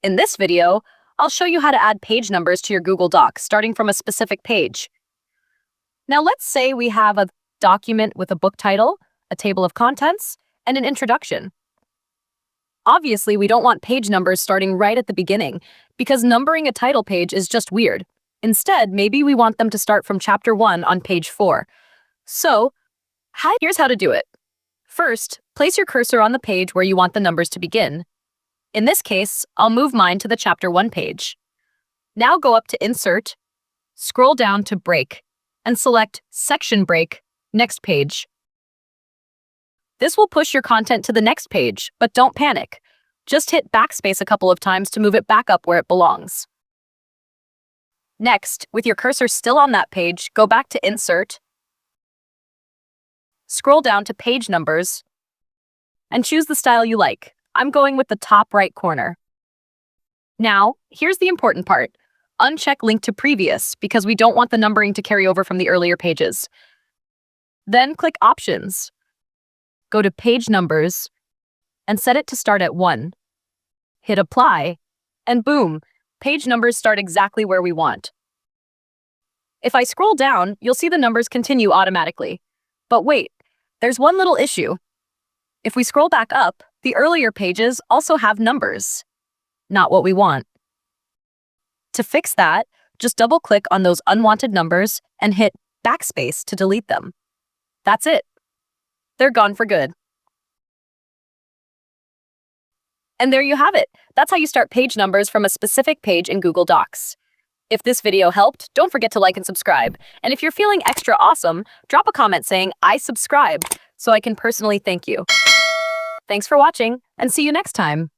In this video, I'll show you how to add page numbers to your Google Docs, starting from a specific page. Now let's say we have a document with a book title, a table of contents, and an introduction. Obviously, we don't want page numbers starting right at the beginning, because numbering a title page is just weird. Instead, maybe we want them to start from chapter 1 on page 4. So, here's how to do it. First, place your cursor on the page where you want the numbers to begin. In this case, I'll move mine to the chapter 1 page. Now go up to Insert, scroll down to Break, and select Section Break, Next Page. This will push your content to the next page, but don't panic. Just hit backspace a couple of times to move it back up where it belongs. Next, with your cursor still on that page, go back to Insert, scroll down to Page Numbers, and choose the style you like. I'm going with the top right corner. Now, here's the important part. Uncheck Link to Previous, because we don't want the numbering to carry over from the earlier pages. Then click Options. Go to Page Numbers, and set it to start at 1. Hit Apply, and boom, page numbers start exactly where we want. If I scroll down, you'll see the numbers continue automatically. But wait, there's one little issue. If we scroll back up, the earlier pages also have numbers. Not what we want. To fix that, just double-click on those unwanted numbers and hit backspace to delete them. That's it. They're gone for good. And there you have it. That's how you start page numbers from a specific page in Google Docs. If this video helped, don't forget to like and subscribe. And if you're feeling extra awesome, drop a comment saying, "I subscribed," so I can personally thank you. Thanks for watching, and see you next time.